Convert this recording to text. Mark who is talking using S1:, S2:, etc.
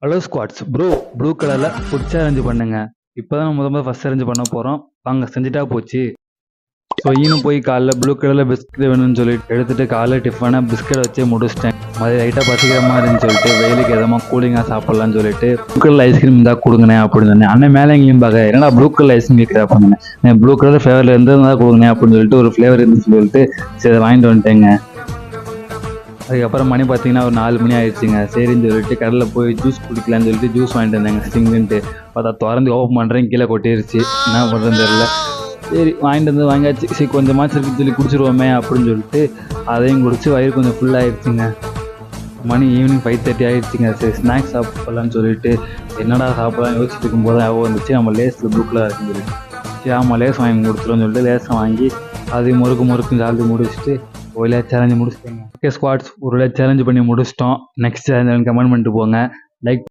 S1: Hello squads bro, blue கலரில் food challenge பண்ணுங்க. இப்போ தான் முதல்ல ஃபஸ்ட் சேலஞ்சு பண்ண போகிறோம். வாங்க செஞ்சுட்டா போச்சு. ஸோ ஈனும் போய் காலைல ப்ளூ கலரில் பிஸ்கட் வேணும்னு சொல்லிட்டு எடுத்துகிட்டு காலைல டிஃபனாக பிஸ்கட் வச்சு முடிச்சிட்டேன். அது லைட்டாக பசிக்கிற மாதிரி இருந்துன்னு சொல்லிட்டு வெயிலுக்கு எதமாக கூலிங்காக சாப்பிட்லான்னு சொல்லிட்டு ப்ளூ கலர் ஐஸ்கிரீம் இருந்தால் கொடுங்கண்ணே அப்படின்னு சொன்னேன். அண்ணன் மேலே எங்கேயும் பார்க்க என்னடா ப்ளூ கலர் ஐஸ்கிரீம் கேட்குறா அப்படின்னு ப்ளூ கலர் ஃப்ளேவரில் இருந்தால் கொடுங்கண்ணே அப்படின்னு சொல்லிட்டு ஒரு ஃப்ளேவர் இருந்துன்னு சொல்லிட்டு சரி வாங்கிட்டு வந்துட்டேங்க. அதுக்கப்புறம் மணி பார்த்தீங்கன்னா ஒரு 4 மணி ஆயிடுச்சுங்க. சரின்னு சொல்லிட்டு கடையில் போய் ஜூஸ் குடிக்கலான்னு சொல்லிட்டு ஜூஸ் வாங்கிட்டு வந்தேங்க ஸ்டிங்குன்ட்டு. பார்த்தா திறந்து ஓப்பன் பண்ணுறேன், கீழே கொட்டிருச்சு. என்ன பண்ணுறதுன்னு தெரியல. சரி வாங்கிட்டு வாங்கியாச்சு. சரி கொஞ்சமாச்சு இருக்குன்னு சொல்லி குடிச்சிருவோமே அப்படின்னு சொல்லிட்டு அதையும் குடிச்சு வயிறு கொஞ்சம் ஃபுல்லாகிடுச்சுங்க. மணி ஈவினிங் 5:30 ஆகிடுச்சிங்க. சரி ஸ்நாக்ஸ் சாப்பிட்லான்னு சொல்லிட்டு என்னடா சாப்பிட்லாம் யோசிச்சுட்டு இருக்கும்போது ஞாபகம் வந்துச்சு நம்ம லேஸில் ப்ளூக்கெலாம் இருக்குன்னு சொல்லிட்டு. சரி ஆமாம் லேஸ் வாங்கி கொடுத்துருவோன்னு சொல்லிட்டு லேஸை வாங்கி அது முறுக்குன்னு சாப்பிட்டு முடிச்சுட்டு ஒரு சேலஞ்சு முடிச்சிட்டேங்க. ஓகே ஸ்குவாட்ஸ், ஒரு சேலஞ்சு பண்ணி முடிச்சிட்டோம். நெக்ஸ்ட் சேலஞ்சு கமெண்ட் பண்ணிட்டு போங்க. லைக்